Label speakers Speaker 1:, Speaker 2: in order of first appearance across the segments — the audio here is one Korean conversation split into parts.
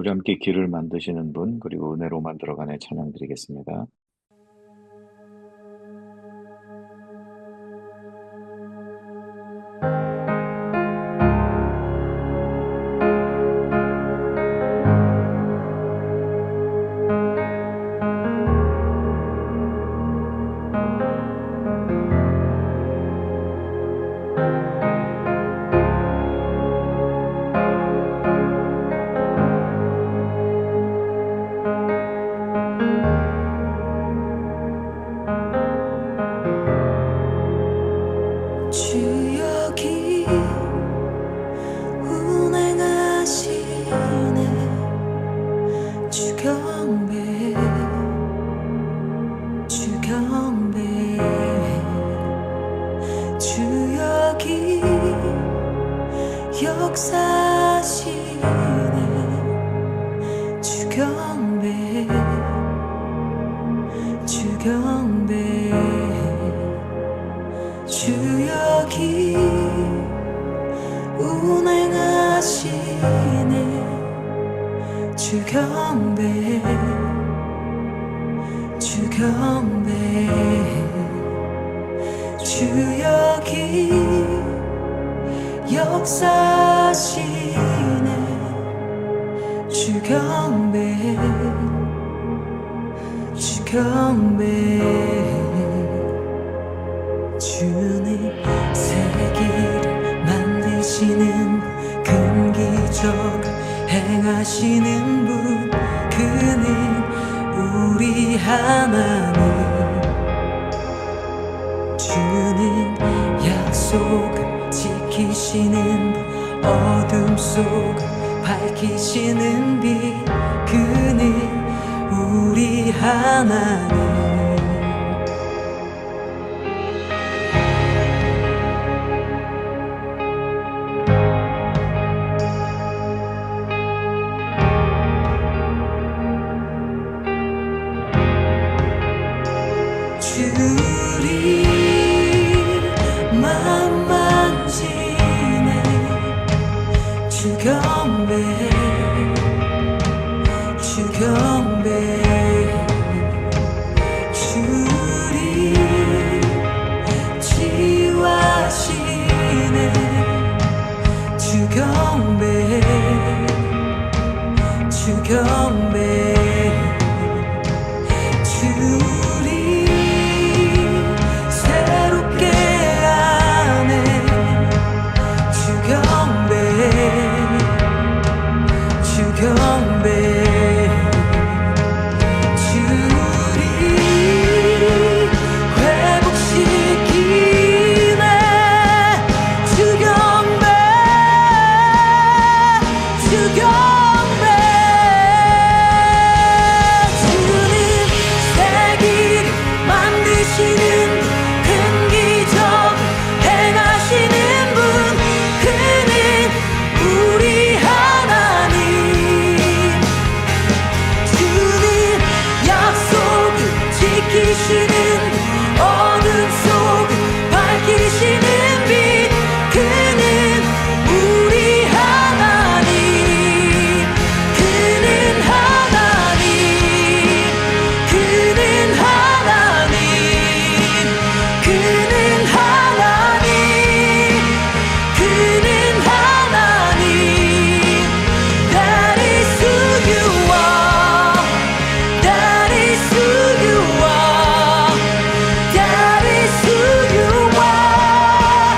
Speaker 1: 우리 함께 길을 만드시는 분, 그리고 은혜로 만들어가는 찬양 드리겠습니다.
Speaker 2: 주 여기 운행하시네. 주 경배 주 경배 주 여기 역사하시네. 주 경배 주 경배 주 여기 운행하시네. 주 경배 주 경배 주 여기 역사하시네. 주 경배 주 경배 주님 세기를 만드시는 큰 기적 행하시는 분, 그는 우리 하나님. 주는 약속을 지키시는 분, 어둠 속을 밝히시는 빛, 그는 우리 하나님. 주리 맘 만지네. 주 경배 주 경배 주리 치유하시네. 주 경배 주 경배 주리 새롭게 하네. 주 경배 주 경배 주리 회복시키네. 주 경배 주 경배 주님 세기를 만드시는 큰 기적 행하시는 분, 그는 우리 하나님. 주는 약속을 지키시는 분, 어둠 속을 밝히시는 빛, 그는 우리 하나님. 그는 하나님 그는 하나님 그는 하나님 그는 하나님. That is who you are. That is who you are. That is who you are.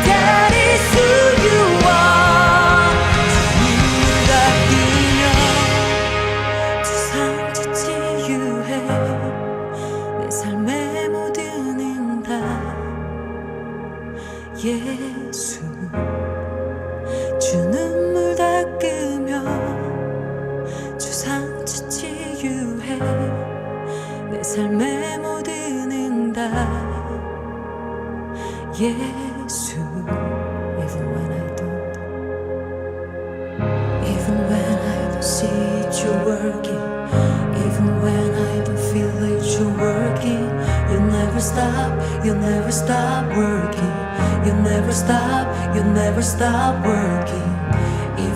Speaker 2: That is who you are. 주님을 아끼며 두상 짓지 유해. 내 삶의 모든 응답 예수. 주 눈물 닦으며 주상 짓지 유해. 내 삶의 모든 응답 예수. Even when I don't see it, you're working. Even when I don't feel it, you're working. You never stop, you never stop working. You never stop, you never stop working.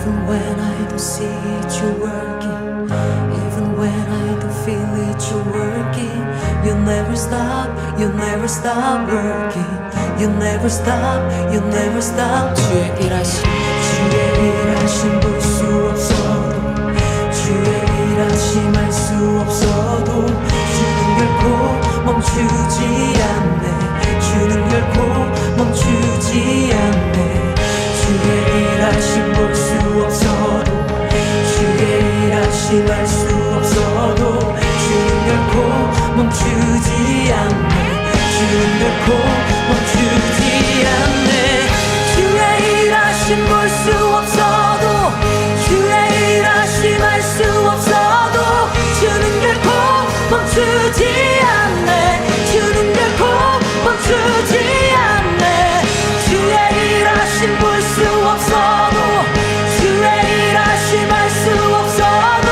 Speaker 2: Even when I don't see it, you're working. Even when I don't feel it, you're working. You never stop, you never stop working. You never stop, you never stop. 주의 일하심 볼 수 없어도, 주의 일하심 알 수 없어도, 주는 결코 멈추지 않네. 주는 결코 멈추지 않네. 주의 일하심 볼 수 없어도, 주의 일하심 알 수 없어도, 주는 결코 멈추지 않네. 주는 결코 멈추지 않네. 주의 일하심 볼 수 없어도, 주의 일하심 알 수 없어도, 주는 결코 멈추지 않네. 주는 결코 멈추지 않네. 주의 일하심 볼 수 없어도, 주의 일하심 알 수 없어도,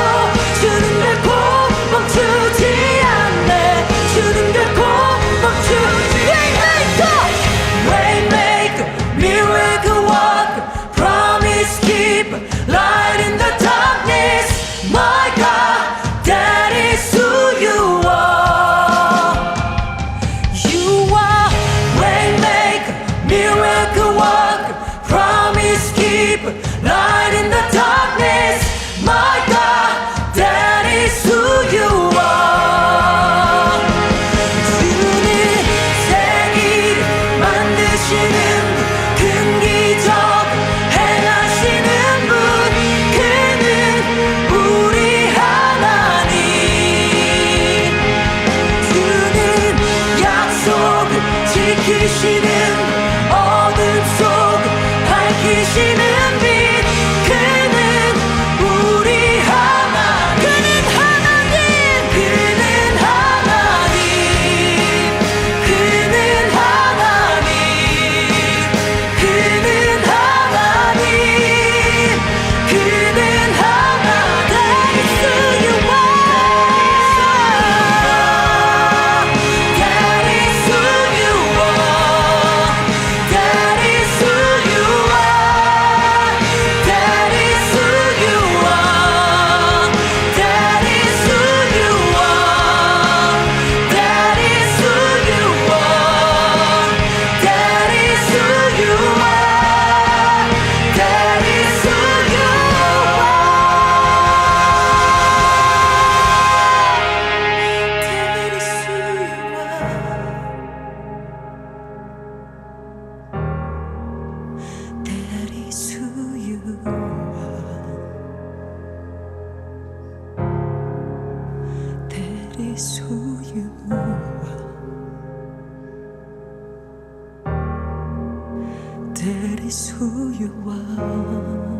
Speaker 2: 주는 결코 멈추지 않네. 주는 결코 멈추지 Waymaker, miracle worker, promise keeper, light in the darkness. My God, that is who you are. You are Waymaker, miracle worker, promise keeper, light in the darkness. My God, that is who you are. 주는 세기를 만드시는 분, 큰 기적 행하시는 분, 그는 우리 하나님. 주는 약속을 지키시는 분, 어둠 속을 밝히시는 빛, 그는 우리 하나님. 그는 하나님. 그는 하나님. 그는 하나님. 그는 하나님. 그는 하나님. That is who you are. That is who you are. That is who you are. That is who you are. That is who you are. That is who you are. That is who you are. That is who you are. That is who you are. That is who you are. That is who you are.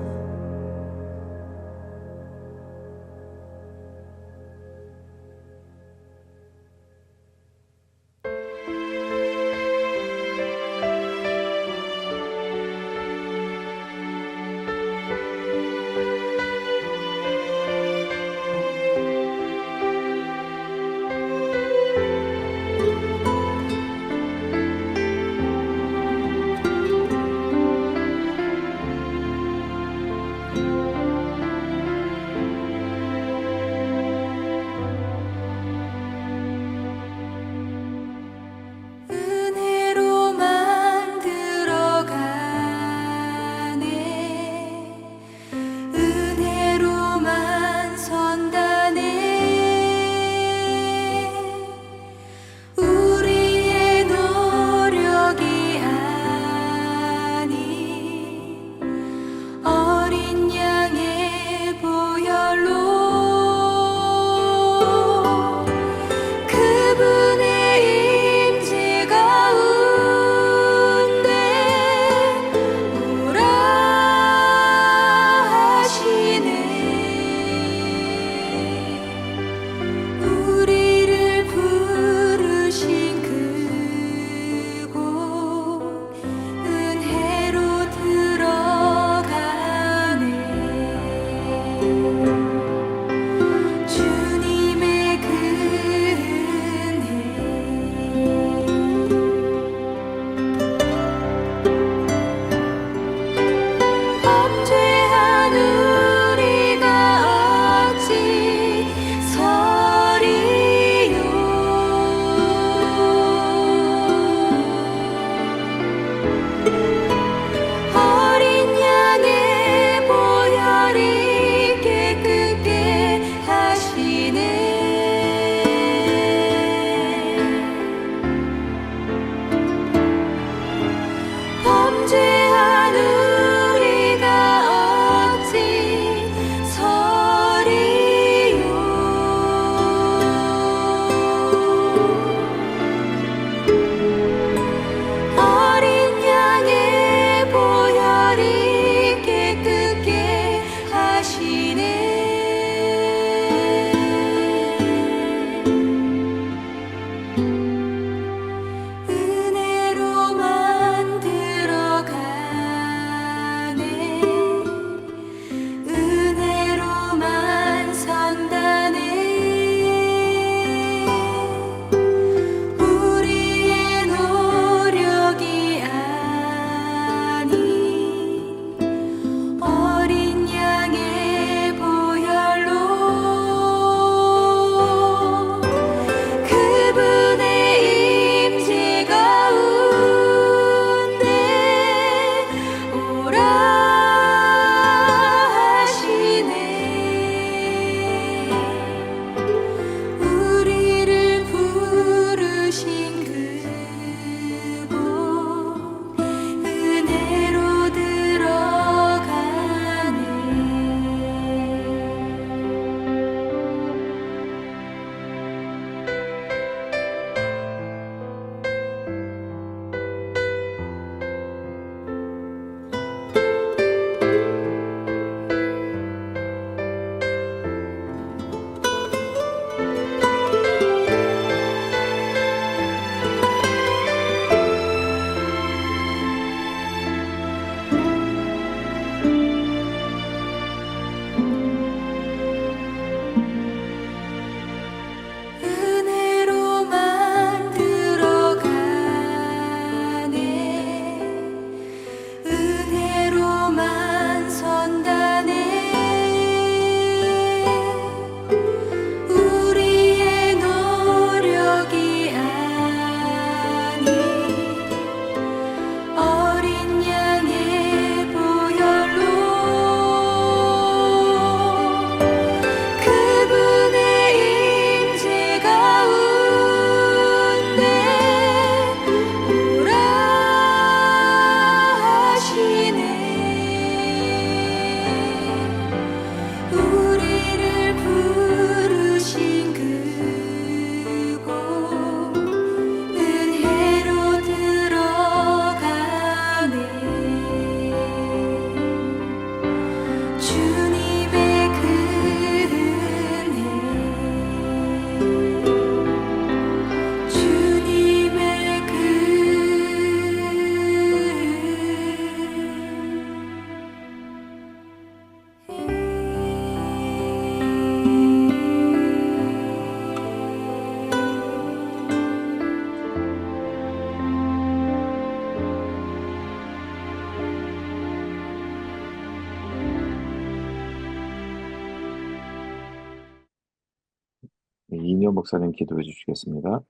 Speaker 1: 이인효 목사님 기도해 주시겠습니다.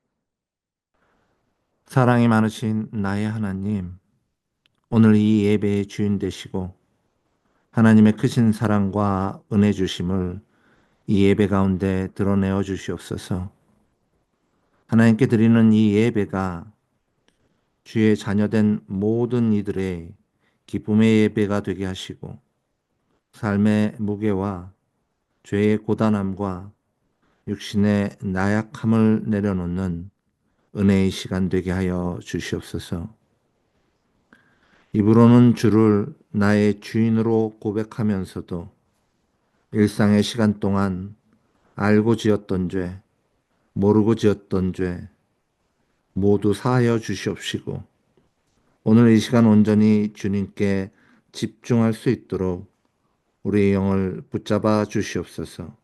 Speaker 3: 사랑이 많으신 나의 하나님, 오늘 이 예배의 주인 되시고 하나님의 크신 사랑과 은혜 주심을 이 예배 가운데 드러내어 주시옵소서. 하나님께 드리는 이 예배가 주의 자녀된 모든 이들의 기쁨의 예배가 되게 하시고 삶의 무게와 죄의 고단함과 육신의 나약함을 내려놓는 은혜의 시간 되게 하여 주시옵소서. 입으로는 주를 나의 주인으로 고백하면서도 일상의 시간 동안 알고 지었던 죄, 모르고 지었던 죄 모두 사하여 주시옵시고 오늘 이 시간 온전히 주님께 집중할 수 있도록 우리의 영을 붙잡아 주시옵소서.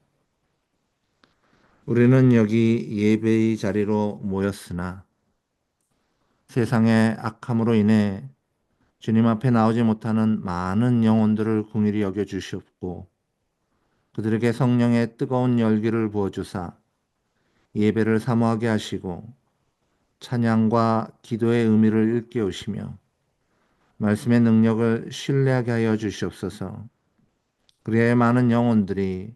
Speaker 3: 우리는 여기 예배의 자리로 모였으나 세상의 악함으로 인해 주님 앞에 나오지 못하는 많은 영혼들을 긍휼히 여겨 주시옵고 그들에게 성령의 뜨거운 열기를 부어주사 예배를 사모하게 하시고 찬양과 기도의 의미를 일깨우시며 말씀의 능력을 신뢰하게 하여 주시옵소서. 그리하여 많은 영혼들이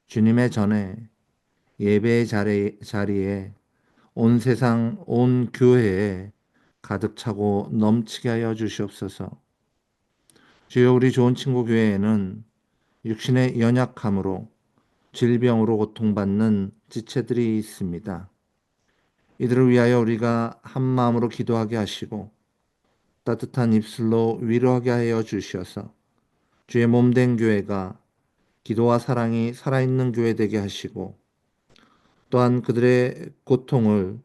Speaker 3: 주님의 전에 예배의 자리에 온 세상 온 교회에 가득 차고 넘치게 하여 주시옵소서. 주여, 우리 좋은 친구 교회에는 육신의 연약함으로 질병으로 고통받는 지체들이 있습니다. 이들을 위하여 우리가 한 마음으로 기도하게 하시고 따뜻한 입술로 위로하게 하여 주시어서 주의 몸된 교회가 기도와 사랑이 살아있는 교회 되게 하시고 또한 그들의 고통을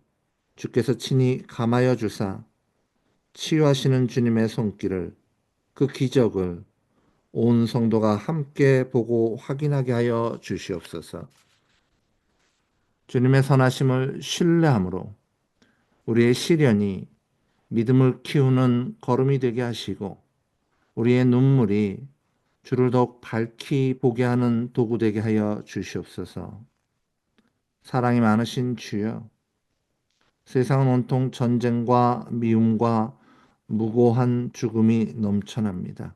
Speaker 3: 주께서 친히 감하여 주사 치유하시는 주님의 손길을, 그 기적을 온 성도가 함께 보고 확인하게 하여 주시옵소서. 주님의 선하심을 신뢰함으로 우리의 시련이 믿음을 키우는 걸음이 되게 하시고 우리의 눈물이 주를 더욱 밝히 보게 하는 도구 되게 하여 주시옵소서. 사랑이 많으신 주여, 세상은 온통 전쟁과 미움과 무고한 죽음이 넘쳐납니다.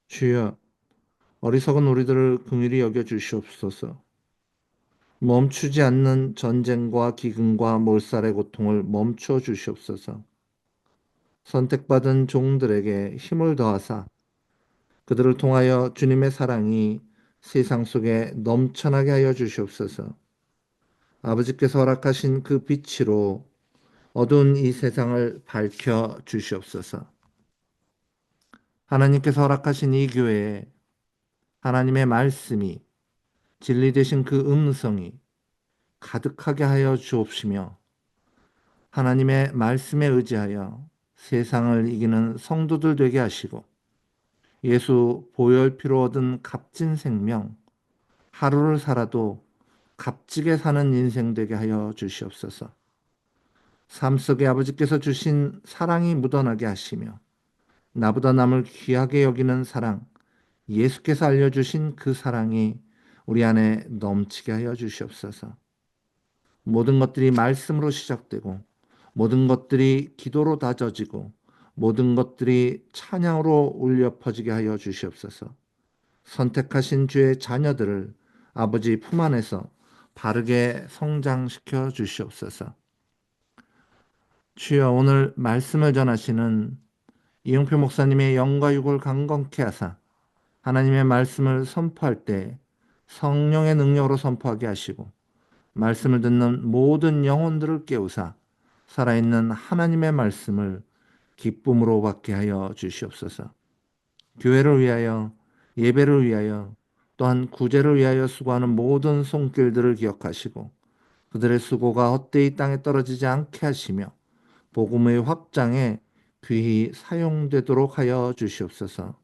Speaker 3: 주여, 어리석은 우리들을 긍휼히 여겨 주시옵소서. 멈추지 않는 전쟁과 기근과 몰살의 고통을 멈춰 주시옵소서. 선택받은 종들에게 힘을 더하사 그들을 통하여 주님의 사랑이 세상 속에 넘쳐나게 하여 주시옵소서. 아버지께서 허락하신 그 빛으로 어두운 이 세상을 밝혀 주시옵소서. 하나님께서 허락하신 이 교회에 하나님의 말씀이 진리 되신 그 음성이 가득하게 하여 주옵시며 하나님의 말씀에 의지하여 세상을 이기는 성도들 되게 하시고 예수 보혈피로 얻은 값진 생명, 하루를 살아도 값지게 사는 인생 되게 하여 주시옵소서. 삶 속에 아버지께서 주신 사랑이 묻어나게 하시며 나보다 남을 귀하게 여기는 사랑, 예수께서 알려주신 그 사랑이 우리 안에 넘치게 하여 주시옵소서. 모든 것들이 말씀으로 시작되고 모든 것들이 기도로 다져지고 모든 것들이 찬양으로 울려 퍼지게 하여 주시옵소서. 선택하신 주의 자녀들을 아버지 품 안에서 바르게 성장시켜 주시옵소서. 주여, 오늘 말씀을 전하시는 이용표 목사님의 영과 육을 강건케 하사 하나님의 말씀을 선포할 때 성령의 능력으로 선포하게 하시고 말씀을 듣는 모든 영혼들을 깨우사 살아있는 하나님의 말씀을 기쁨으로 받게 하여 주시옵소서. 교회를 위하여, 예배를 위하여, 또한 구제를 위하여 수고하는 모든 손길들을 기억하시고 그들의 수고가 헛되이 땅에 떨어지지 않게 하시며 복음의 확장에 귀히 사용되도록 하여 주시옵소서.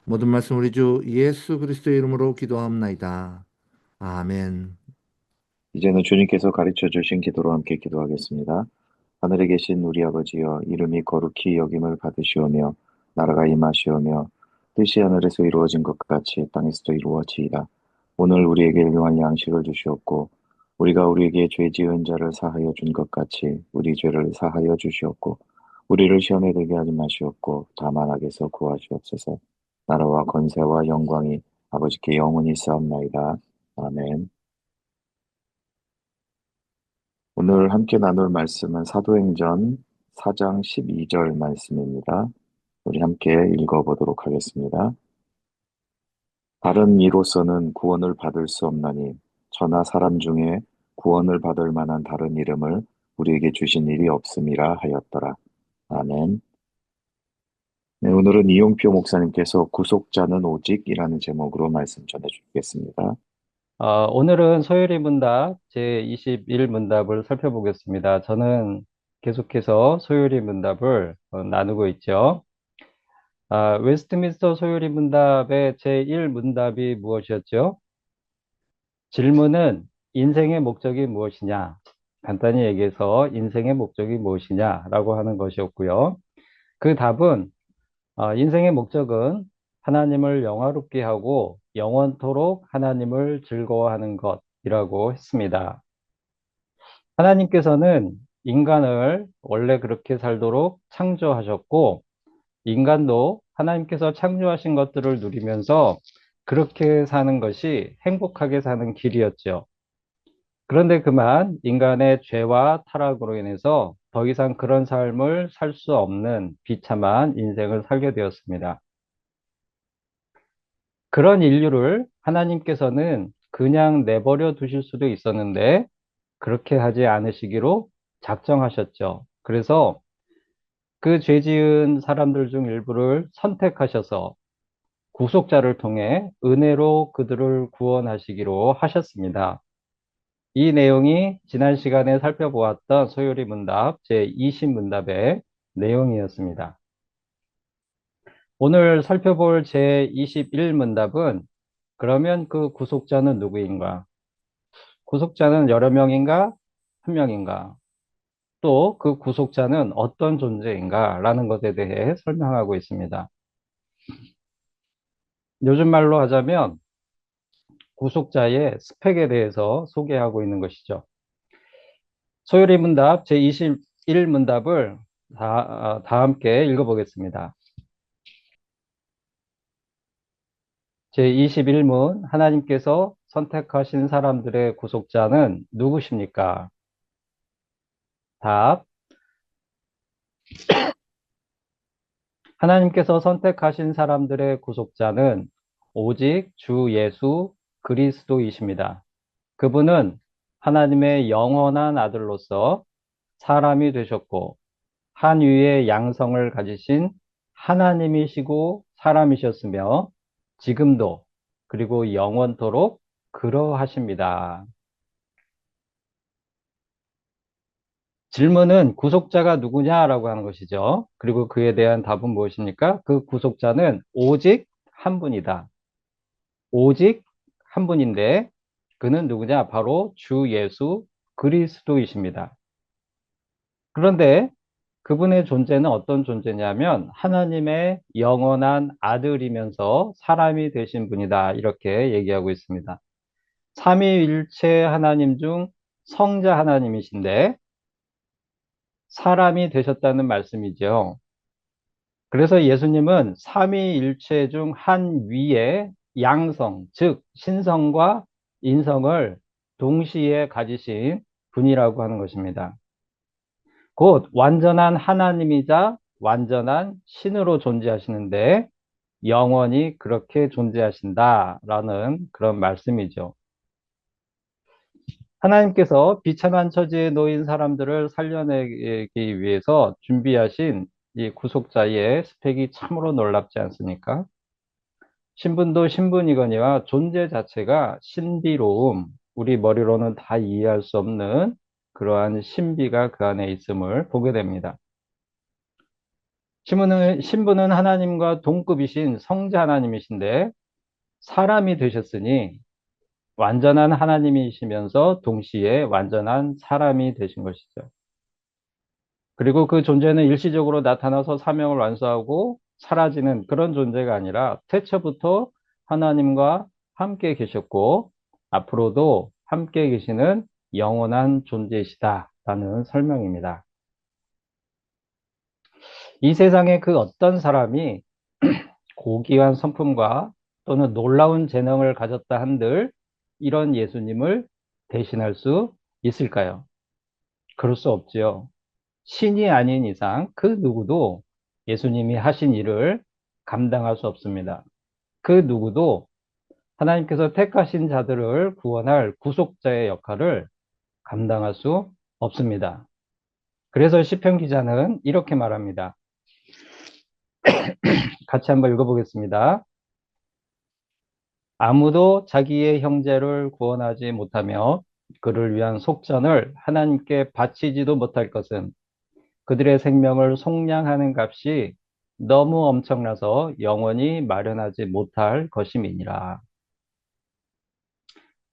Speaker 3: 모든 말씀 우리 주 예수 그리스도의 이름으로 기도합나이다. 아멘.
Speaker 1: 이제는 주님께서 가르쳐 주신 기도로 함께 기도하겠습니다. 하늘에 계신 우리 아버지여, 이름이 거룩히 여김을 받으시오며 나라가 임하시오며 뜻이 하늘에서 이루어진 것 같이 땅에서도 이루어지이다. 오늘 우리에게 일용할 양식을 주시옵고 우리가 우리에게 죄 지은 자를 사하여 준 것 같이 우리 죄를 사하여 주시옵고 우리를 시험에 들게 하지 마시옵고 다만 악에서 구하시옵소서. 나라와 권세와 영광이 아버지께 영원히 쌓옵나이다. 아멘. 오늘 함께 나눌 말씀은 사도행전 4장 12절 말씀입니다. 우리 함께 읽어보도록 하겠습니다. 다른 이로서는 구원을 받을 수 없나니 저나 사람 중에 구원을 받을 만한 다른 이름을 우리에게 주신 일이 없음이라 하였더라. 아멘. 네, 오늘은 이용표 목사님께서 구속자는 오직이라는 제목으로 말씀 전해 주시겠습니다.
Speaker 4: 오늘은 소요리 문답 제21문답을 살펴보겠습니다. 저는 계속해서 소요리 문답을 나누고 있죠. 웨스트민스터 소요리 문답의 제1문답이 무엇이었죠? 질문은 인생의 목적이 무엇이냐? 간단히 얘기해서 인생의 목적이 무엇이냐라고 하는 것이었고요. 그 답은 인생의 목적은 하나님을 영화롭게 하고 영원토록 하나님을 즐거워하는 것이라고 했습니다. 하나님께서는 인간을 원래 그렇게 살도록 창조하셨고, 인간도 하나님께서 창조하신 것들을 누리면서 그렇게 사는 것이 행복하게 사는 길이었죠. 그런데 그만 인간의 죄와 타락으로 인해서 더 이상 그런 삶을 살 수 없는 비참한 인생을 살게 되었습니다. 그런 인류를 하나님께서는 그냥 내버려 두실 수도 있었는데 그렇게 하지 않으시기로 작정하셨죠. 그래서 그 죄 지은 사람들 중 일부를 선택하셔서 구속자를 통해 은혜로 그들을 구원하시기로 하셨습니다. 이 내용이 지난 시간에 살펴보았던 소요리 문답 제20문답의 내용이었습니다. 오늘 살펴볼 제21문답은 그러면 그 구속자는 누구인가? 구속자는 여러 명인가? 한 명인가? 또 그 구속자는 어떤 존재인가? 라는 것에 대해 설명하고 있습니다. 요즘 말로 하자면 구속자의 스펙에 대해서 소개하고 있는 것이죠. 소요리 문답 제21문답을 다 함께 읽어보겠습니다. 제21문, 하나님께서 선택하신 사람들의 구속자는 누구십니까? 답. 하나님께서 선택하신 사람들의 구속자는 오직 주 예수 그리스도이십니다. 그분은 하나님의 영원한 아들로서 사람이 되셨고, 한 위의 양성을 가지신 하나님이시고 사람이셨으며, 지금도 그리고 영원토록 그러하십니다. 질문은 구속자가 누구냐라고 하는 것이죠. 그리고 그에 대한 답은 무엇입니까? 그 구속자는 오직 한 분이다. 오직 한 분인데 그는 누구냐? 바로 주 예수 그리스도이십니다. 그런데 그분의 존재는 어떤 존재냐면 하나님의 영원한 아들이면서 사람이 되신 분이다. 이렇게 얘기하고 있습니다. 삼위일체 하나님 중 성자 하나님이신데 사람이 되셨다는 말씀이죠. 그래서 예수님은 삼위일체 중 한 위의 양성, 즉 신성과 인성을 동시에 가지신 분이라고 하는 것입니다. 곧 완전한 하나님이자 완전한 신으로 존재하시는데 영원히 그렇게 존재하신다라는 그런 말씀이죠. 하나님께서 비참한 처지에 놓인 사람들을 살려내기 위해서 준비하신 이 구속자의 스펙이 참으로 놀랍지 않습니까? 신분도 신분이거니와 존재 자체가 신비로움, 우리 머리로는 다 이해할 수 없는 그러한 신비가 그 안에 있음을 보게 됩니다. 신분은 하나님과 동급이신 성자 하나님이신데 사람이 되셨으니 완전한 하나님이시면서 동시에 완전한 사람이 되신 것이죠. 그리고 그 존재는 일시적으로 나타나서 사명을 완수하고 사라지는 그런 존재가 아니라 태초부터 하나님과 함께 계셨고 앞으로도 함께 계시는 영원한 존재이시다라는 설명입니다. 이 세상에 그 어떤 사람이 고귀한 성품과 또는 놀라운 재능을 가졌다 한들 이런 예수님을 대신할 수 있을까요? 그럴 수 없지요. 신이 아닌 이상 그 누구도 예수님이 하신 일을 감당할 수 없습니다. 그 누구도 하나님께서 택하신 자들을 구원할 구속자의 역할을 감당할 수 없습니다. 그래서 시편 기자는 이렇게 말합니다. 같이 한번 읽어보겠습니다. 아무도 자기의 형제를 구원하지 못하며 그를 위한 속전을 하나님께 바치지도 못할 것은 그들의 생명을 속량하는 값이 너무 엄청나서 영원히 마련하지 못할 것임이니라.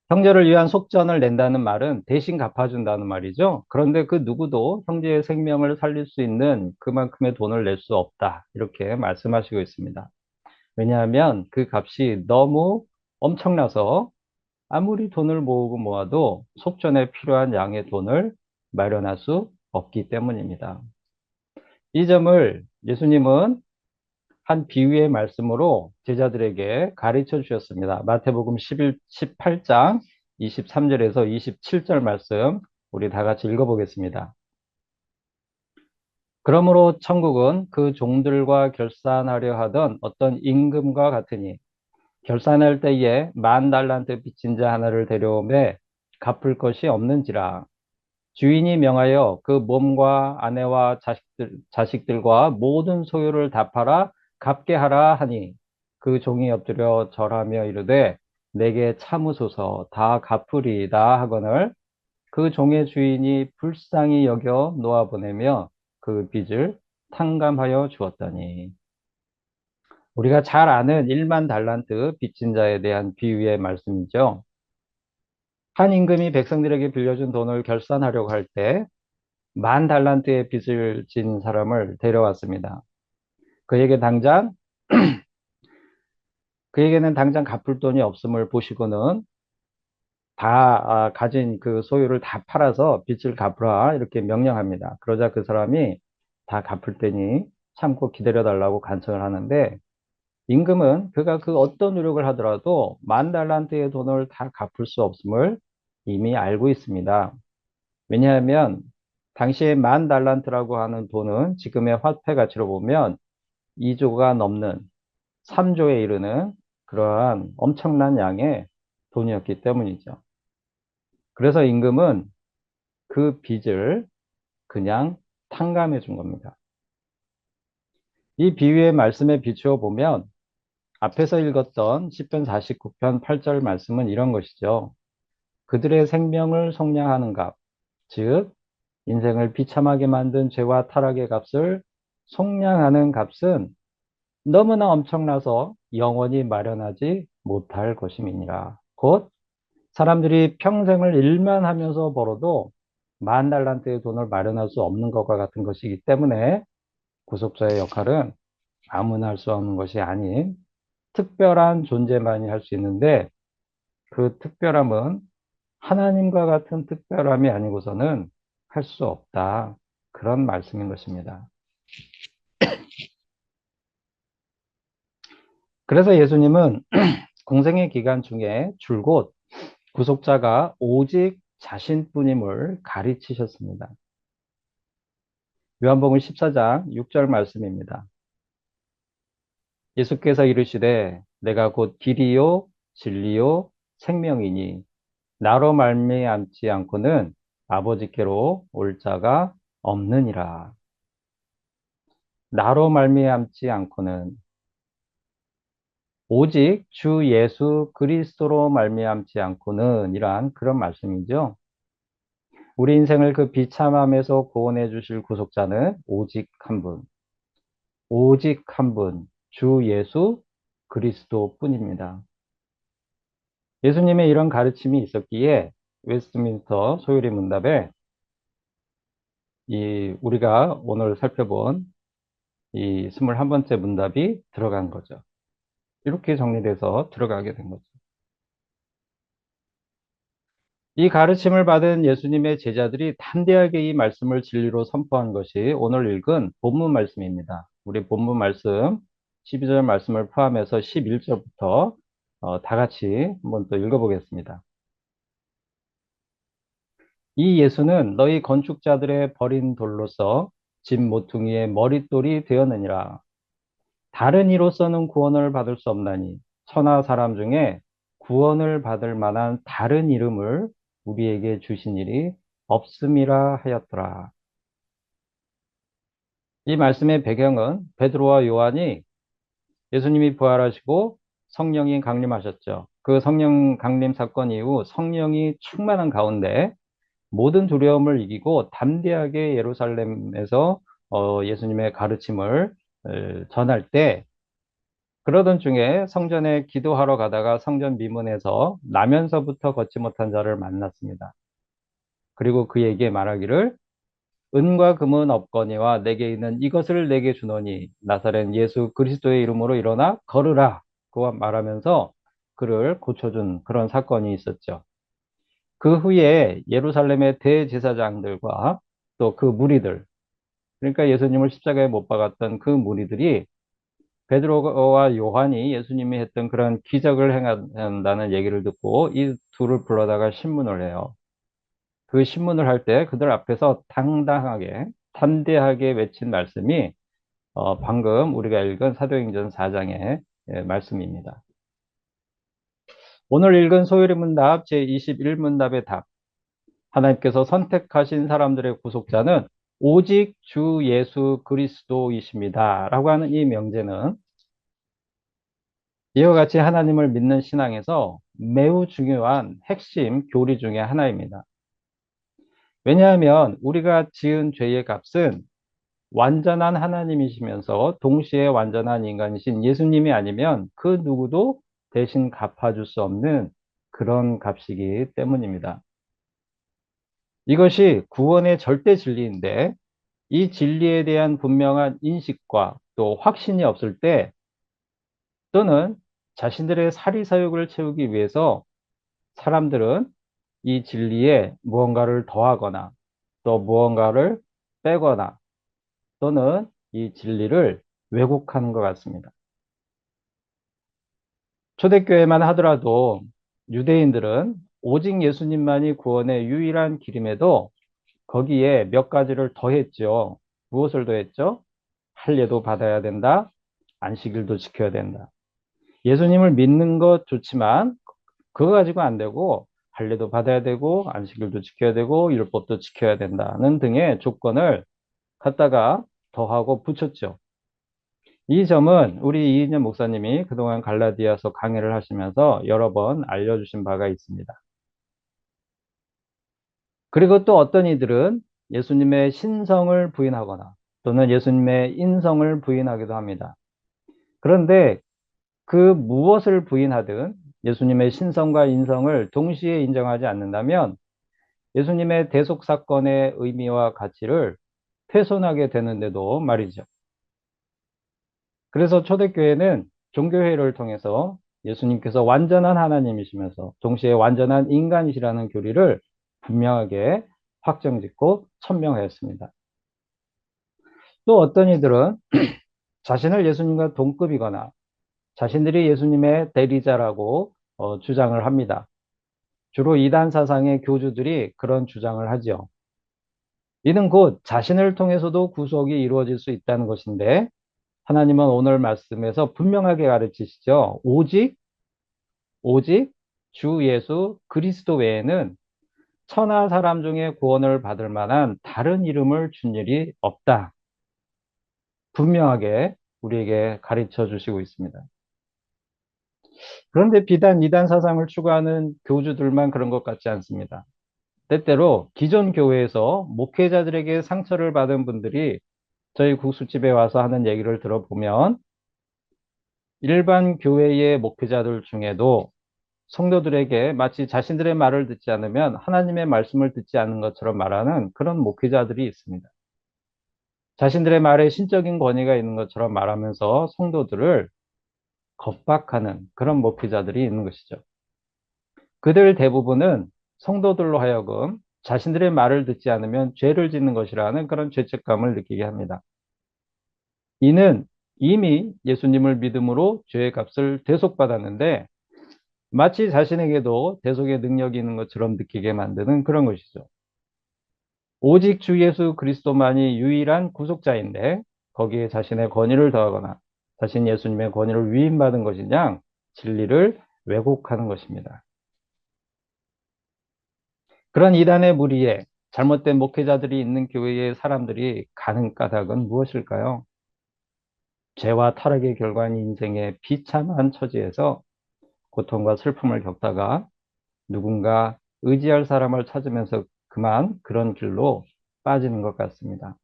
Speaker 4: 형제를 위한 속전을 낸다는 말은 대신 갚아준다는 말이죠. 그런데 그 누구도 형제의 생명을 살릴 수 있는 그만큼의 돈을 낼 수 없다. 이렇게 말씀하시고 있습니다. 왜냐하면 그 값이 너무 엄청나서 아무리 돈을 모으고 모아도 속전에 필요한 양의 돈을 마련할 수 없기 때문입니다. 이 점을 예수님은 한 비유의 말씀으로 제자들에게 가르쳐 주셨습니다. 마태복음 18장 23절에서 27절 말씀 우리 다 같이 읽어보겠습니다. 그러므로 천국은 그 종들과 결산하려 하던 어떤 임금과 같으니 결산할 때에 10,000달란트 빚진 자 하나를 데려오매 갚을 것이 없는지라 주인이 명하여 그 몸과 아내와 자식들과 모든 소유를 다 팔아 갚게 하라 하니 그 종이 엎드려 절하며 이르되 내게 참으소서 다 갚으리이다 하거늘 그 종의 주인이 불쌍히 여겨 놓아보내며 그 빚을 탕감하여 주었더니 우리가 잘 아는 10,000달란트 빚진 자에 대한 비유의 말씀이죠. 한 임금이 백성들에게 빌려준 돈을 결산하려고 할 때 10,000달란트의 빚을 진 사람을 데려왔습니다. 그에게 당장 그에게는 당장 갚을 돈이 없음을 보시고는 다 가진 그 소유를 다 팔아서 빚을 갚으라 이렇게 명령합니다. 그러자 그 사람이 다 갚을 때니 참고 기다려 달라고 간청을 하는데 임금은 그가 그 어떤 노력을 하더라도 10,000달란트의 돈을 다 갚을 수 없음을 이미 알고 있습니다. 왜냐하면 당시에 10,000달란트라고 하는 돈은 지금의 화폐 가치로 보면 2조가 넘는 3조에 이르는 그러한 엄청난 양의 돈이었기 때문이죠. 그래서 임금은 그 빚을 그냥 탕감해 준 겁니다. 이 비유의 말씀에 비추어 보면 앞에서 읽었던 시편 49편 8절 말씀은 이런 것이죠. 그들의 생명을 속량하는 값, 즉 인생을 비참하게 만든 죄와 타락의 값을 속량하는 값은 너무나 엄청나서 영원히 마련하지 못할 것임이니라. 곧 사람들이 평생을 일만 하면서 벌어도 10,000달란트의 돈을 마련할 수 없는 것과 같은 것이기 때문에 구속자의 역할은 아무나 할 수 없는 것이 아닌 특별한 존재만이 할 수 있는데 그 특별함은 하나님과 같은 특별함이 아니고서는 할 수 없다. 그런 말씀인 것입니다. 그래서 예수님은 공생의 기간 중에 줄곧 구속자가 오직 자신뿐임을 가르치셨습니다. 요한복음 14장 6절 말씀입니다. 예수께서 이르시되 내가 곧 길이요 진리요 생명이니 나로 말미암지 않고는 아버지께로 올 자가 없느니라. 나로 말미암지 않고는 오직 주 예수 그리스도로 말미암지 않고는 이러한 그런 말씀이죠. 우리 인생을 그 비참함에서 구원해 주실 구속자는 오직 한 분, 주 예수 그리스도 뿐입니다. 예수님의 이런 가르침이 있었기에 웨스트민스터 소요리 문답에 우리가 오늘 살펴본 이 21번째 문답이 들어간 거죠. 이렇게 정리돼서 들어가게 된 거죠. 이 가르침을 받은 예수님의 제자들이 담대하게 이 말씀을 진리로 선포한 것이 오늘 읽은 본문 말씀입니다. 우리 본문 말씀 12절 말씀을 포함해서 11절부터 다 같이 한번 또 읽어보겠습니다. 이 예수는 너희 건축자들의 버린 돌로서 집 모퉁이의 머릿돌이 되었느니라. 다른 이로서는 구원을 받을 수 없나니 천하 사람 중에 구원을 받을 만한 다른 이름을 우리에게 주신 일이 없음이라 하였더라. 이 말씀의 배경은 베드로와 요한이 예수님이 부활하시고 성령이 강림하셨죠. 그 성령 강림 사건 이후 성령이 충만한 가운데 모든 두려움을 이기고 담대하게 예루살렘에서 예수님의 가르침을 전할 때 그러던 중에 성전에 기도하러 가다가 성전 미문에서 나면서부터 걷지 못한 자를 만났습니다. 그리고 그에게 말하기를 은과 금은 없거니와 내게 있는 이것을 내게 주노니 나사렛 예수 그리스도의 이름으로 일어나 걸으라. 그와 말하면서 그를 고쳐준 그런 사건이 있었죠. 그 후에 예루살렘의 대제사장들과 또 그 무리들, 그러니까 예수님을 십자가에 못 박았던 그 무리들이 베드로와 요한이 예수님이 했던 그런 기적을 행한다는 얘기를 듣고 이 둘을 불러다가 신문을 해요. 그 신문을 할 때 그들 앞에서 당당하게, 담대하게 외친 말씀이 방금 우리가 읽은 사도행전 4장의 말씀입니다. 오늘 읽은 소요리 문답 제21문답의 답. 하나님께서 선택하신 사람들의 구속자는 오직 주 예수 그리스도이십니다. 라고 하는 이 명제는 이와 같이 하나님을 믿는 신앙에서 매우 중요한 핵심 교리 중에 하나입니다. 왜냐하면 우리가 지은 죄의 값은 완전한 하나님이시면서 동시에 완전한 인간이신 예수님이 아니면 그 누구도 대신 갚아줄 수 없는 그런 값이기 때문입니다. 이것이 구원의 절대 진리인데 이 진리에 대한 분명한 인식과 또 확신이 없을 때 또는 자신들의 사리사욕을 채우기 위해서 사람들은 이 진리에 무언가를 더하거나 또 무언가를 빼거나 또는 이 진리를 왜곡하는 것 같습니다. 초대교회만 하더라도 유대인들은 오직 예수님만이 구원의 유일한 길임에도 거기에 몇 가지를 더했죠. 무엇을 더했죠? 할례도 받아야 된다. 안식일도 지켜야 된다. 예수님을 믿는 것 좋지만 그거 가지고 안 되고 할례도 받아야 되고 안식일도 지켜야 되고 율법도 지켜야 된다는 등의 조건을 갖다가 더하고 붙였죠. 이 점은 우리 이인영 목사님이 그동안 갈라디아서 강해를 하시면서 여러 번 알려주신 바가 있습니다. 그리고 또 어떤 이들은 예수님의 신성을 부인하거나 또는 예수님의 인성을 부인하기도 합니다. 그런데 그 무엇을 부인하든 예수님의 신성과 인성을 동시에 인정하지 않는다면 예수님의 대속 사건의 의미와 가치를 훼손하게 되는데도 말이죠. 그래서 초대교회는 종교회의를 통해서 예수님께서 완전한 하나님이시면서 동시에 완전한 인간이시라는 교리를 분명하게 확정짓고 천명하였습니다. 또 어떤 이들은 자신을 예수님과 동급이거나 자신들이 예수님의 대리자라고 주장을 합니다. 주로 이단 사상의 교주들이 그런 주장을 하죠. 이는 곧 자신을 통해서도 구속이 이루어질 수 있다는 것인데 하나님은 오늘 말씀에서 분명하게 가르치시죠. 오직 주 예수 그리스도 외에는 천하 사람 중에 구원을 받을 만한 다른 이름을 준 일이 없다. 분명하게 우리에게 가르쳐 주시고 있습니다. 그런데 비단 이단 사상을 추구하는 교주들만 그런 것 같지 않습니다. 때때로 기존 교회에서 목회자들에게 상처를 받은 분들이 저희 국수집에 와서 하는 얘기를 들어보면 일반 교회의 목회자들 중에도 성도들에게 마치 자신들의 말을 듣지 않으면 하나님의 말씀을 듣지 않는 것처럼 말하는 그런 목회자들이 있습니다. 자신들의 말에 신적인 권위가 있는 것처럼 말하면서 성도들을 겁박하는 그런 목회자들이 있는 것이죠. 그들 대부분은 성도들로 하여금 자신들의 말을 듣지 않으면 죄를 짓는 것이라는 그런 죄책감을 느끼게 합니다. 이는 이미 예수님을 믿음으로 죄의 값을 대속받았는데 마치 자신에게도 대속의 능력이 있는 것처럼 느끼게 만드는 그런 것이죠. 오직 주 예수 그리스도만이 유일한 구속자인데 거기에 자신의 권위를 더하거나 자신 예수님의 권위를 위임받은 것이냐 진리를 왜곡하는 것입니다. 그런 이단의 무리에 잘못된 목회자들이 있는 교회의 사람들이 가는 까닭은 무엇일까요? 죄와 타락의 결과인 인생의 비참한 처지에서 고통과 슬픔을 겪다가 누군가 의지할 사람을 찾으면서 그만 그런 길로 빠지는 것 같습니다.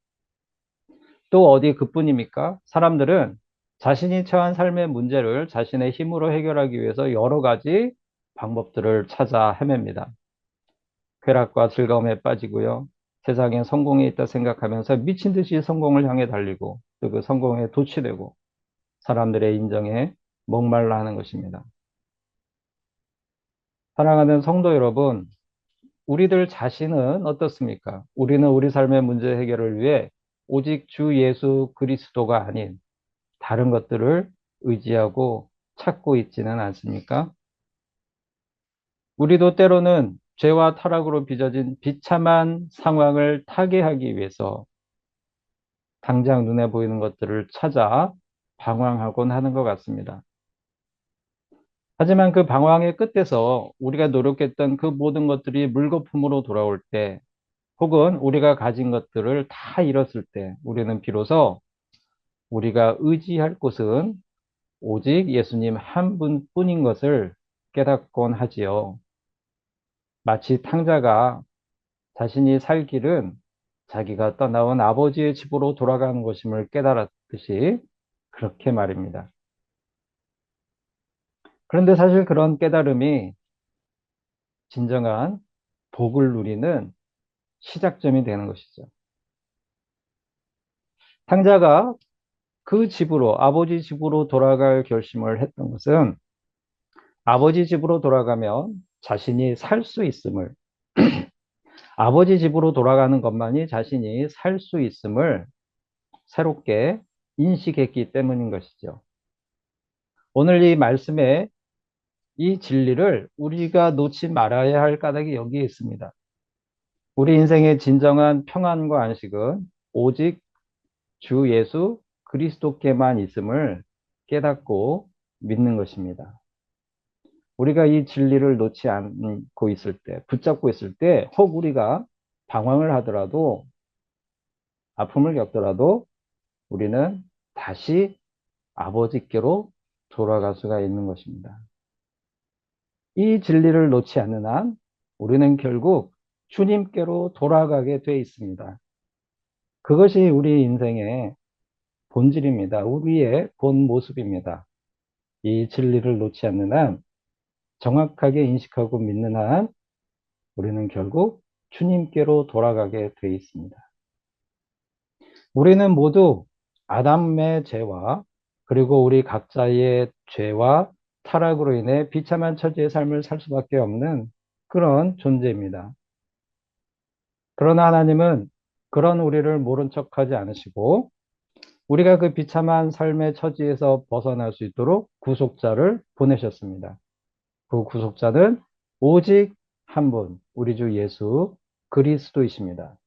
Speaker 4: 또 어디 그뿐입니까? 사람들은 자신이 처한 삶의 문제를 자신의 힘으로 해결하기 위해서 여러 가지 방법들을 찾아 헤맵니다. 쾌락과 즐거움에 빠지고요. 세상에 성공이 있다 생각하면서 미친 듯이 성공을 향해 달리고 또 그 성공에 도취되고 사람들의 인정에 목말라 하는 것입니다. 사랑하는 성도 여러분, 우리들 자신은 어떻습니까? 우리는 우리 삶의 문제 해결을 위해 오직 주 예수 그리스도가 아닌 다른 것들을 의지하고 찾고 있지는 않습니까? 우리도 때로는 죄와 타락으로 빚어진 비참한 상황을 타개하기 위해서 당장 눈에 보이는 것들을 찾아 방황하곤 하는 것 같습니다. 하지만 그 방황의 끝에서 우리가 노력했던 그 모든 것들이 물거품으로 돌아올 때 혹은 우리가 가진 것들을 다 잃었을 때 우리는 비로소 우리가 의지할 곳은 오직 예수님 한 분뿐인 것을 깨닫곤 하지요. 마치 탕자가 자신이 살 길은 자기가 떠나온 아버지의 집으로 돌아가는 것임을 깨달았듯이 그렇게 말입니다. 그런데 사실 그런 깨달음이 진정한 복을 누리는 시작점이 되는 것이죠. 탕자가 그 집으로, 아버지 집으로 돌아갈 결심을 했던 것은 아버지 집으로 돌아가면 자신이 살 수 있음을, 아버지 집으로 돌아가는 것만이 자신이 살 수 있음을 새롭게 인식했기 때문인 것이죠. 오늘 이 말씀에 이 진리를 우리가 놓지 말아야 할 까닭이 여기에 있습니다. 우리 인생의 진정한 평안과 안식은 오직 주 예수 그리스도께만 있음을 깨닫고 믿는 것입니다. 우리가 이 진리를 놓지 않고 있을 때, 붙잡고 있을 때, 혹 우리가 방황을 하더라도, 아픔을 겪더라도 우리는 다시 아버지께로 돌아갈 수가 있는 것입니다. 이 진리를 놓지 않는 한 우리는 결국 주님께로 돌아가게 돼 있습니다. 그것이 우리 인생의 본질입니다. 우리의 본 모습입니다. 이 진리를 놓지 않는 한, 정확하게 인식하고 믿는 한 우리는 결국 주님께로 돌아가게 돼 있습니다. 우리는 모두 아담의 죄와 그리고 우리 각자의 죄와 타락으로 인해 비참한 처지의 삶을 살 수밖에 없는 그런 존재입니다. 그러나 하나님은 그런 우리를 모른 척하지 않으시고 우리가 그 비참한 삶의 처지에서 벗어날 수 있도록 구속자를 보내셨습니다. 그 구속자는 오직 한 분, 우리 주 예수 그리스도이십니다.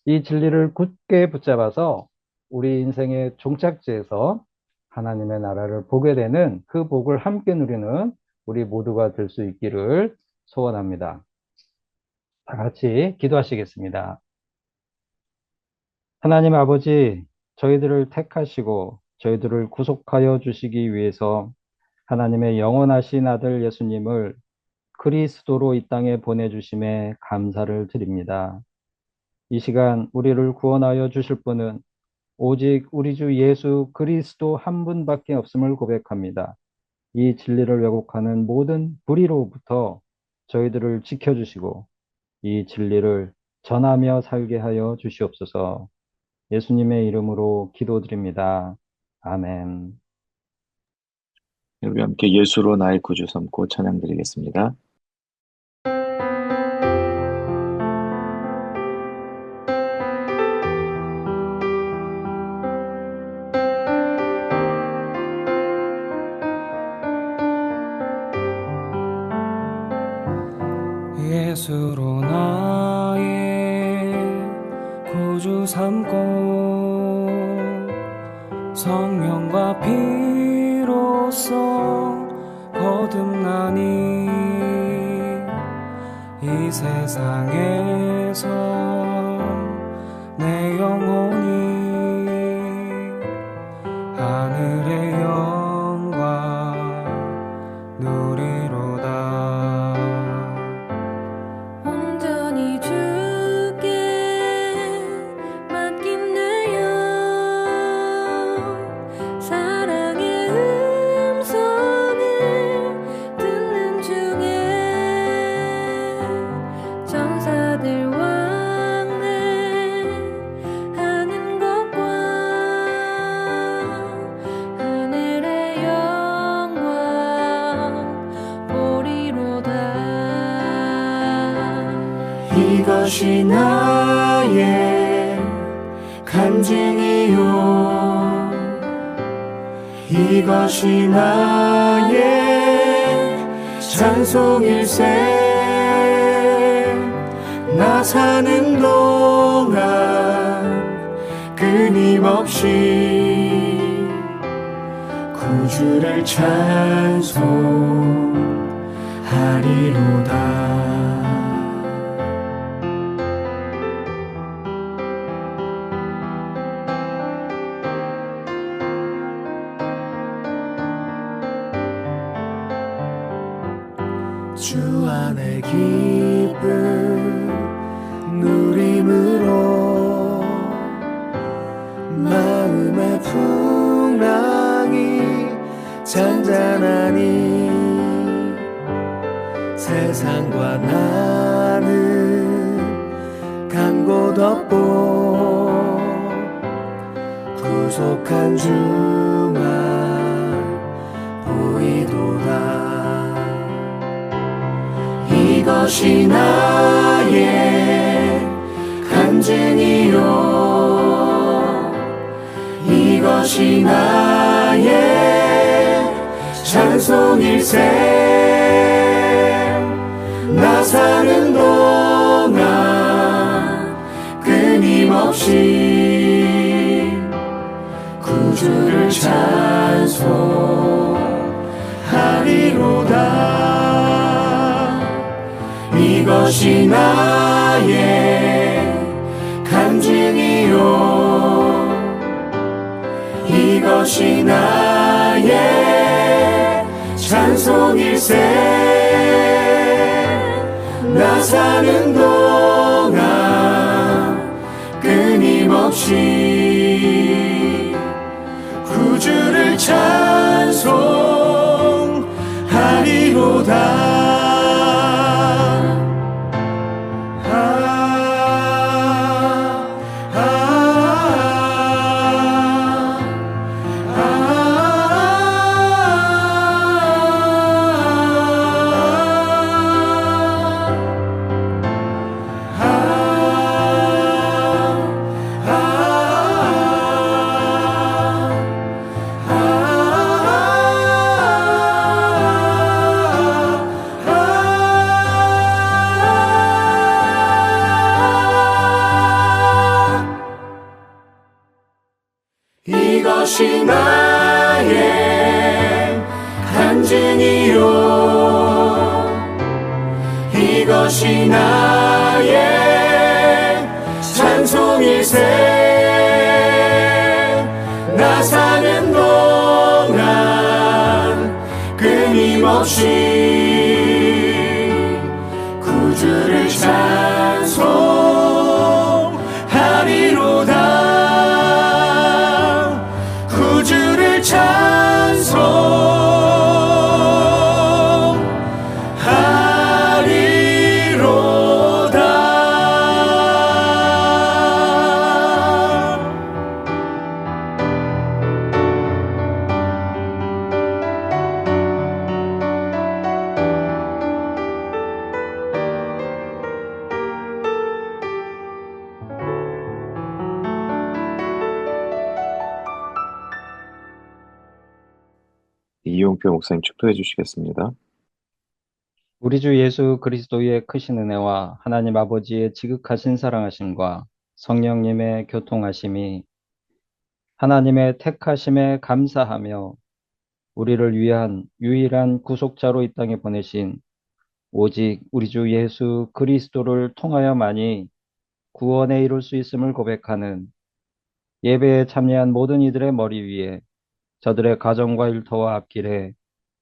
Speaker 4: 이 진리를 굳게 붙잡아서 우리 인생의 종착지에서 하나님의 나라를 보게 되는 그 복을 함께 누리는 우리 모두가 될 수 있기를 소원합니다. 다 같이 기도하시겠습니다. 하나님 아버지, 저희들을 택하시고 저희들을 구속하여 주시기 위해서 하나님의 영원하신 아들 예수님을 그리스도로 이 땅에 보내주심에 감사를 드립니다. 이 시간 우리를 구원하여 주실 분은 오직 우리 주 예수 그리스도 한 분밖에 없음을 고백합니다. 이 진리를 왜곡하는 모든 불의로부터 저희들을 지켜주시고 이 진리를 전하며 살게 하여 주시옵소서. 예수님의 이름으로 기도드립니다. 아멘.
Speaker 1: 우리 함께 예수로 나의 구주 삼고 찬양 드리겠습니다.
Speaker 5: 예수로 나의 구주 삼고 성령과 피로써 거듭나니 이 세상에서 내 영혼이 하늘의 영광 누리로다.
Speaker 2: 온전히 주께 맡긴 내 영, 사랑의 음성을 듣는 중에 천사들 왕래하는 것과 하늘의 영광 보리로다.
Speaker 5: 이것이 나의 간증이요, 이것이 나의 찬송일세. 나 사는 동안 끊임없이 구주를 찬송하리로다. 주 안의 기쁨 누림으로 마음의 풍랑이 잔잔하니 세상과 나는 간 곳 없고 구속한 주만 보이도다. 이것이 나의 간증이요, 이것이 나의 찬송일세. 나 사는 동안 끊임없이 구주를 찬송하리로다. 이것이 나의 간증이요, 이것이 나의 찬송일세. 나 사는 동안 끊임없이 구주를 찬송하리로다. 이것이 나의 간증이요, 이것이 나의 찬송일세. 나 사는 동안 끊임없이 구주를 찬송하리로다.
Speaker 1: 이용표 목사님 축도해 주시겠습니다.
Speaker 4: 우리 주 예수 그리스도의 크신 은혜와 하나님 아버지의 지극하신 사랑하심과 성령님의 교통하심이 하나님의 택하심에 감사하며 우리를 위한 유일한 구속자로 이 땅에 보내신 오직 우리 주 예수 그리스도를 통하여만이 구원에 이룰 수 있음을 고백하는 예배에 참여한 모든 이들의 머리 위에 저들의 가정과 일터와 앞길에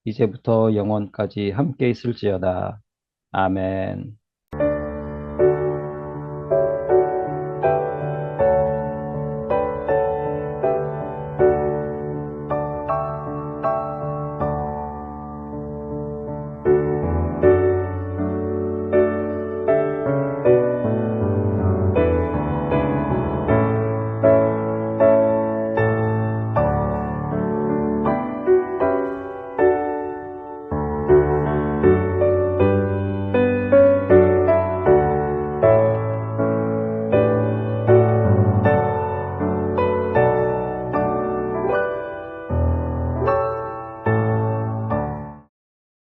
Speaker 4: 이제부터 영원까지 함께 있을지어다. 아멘.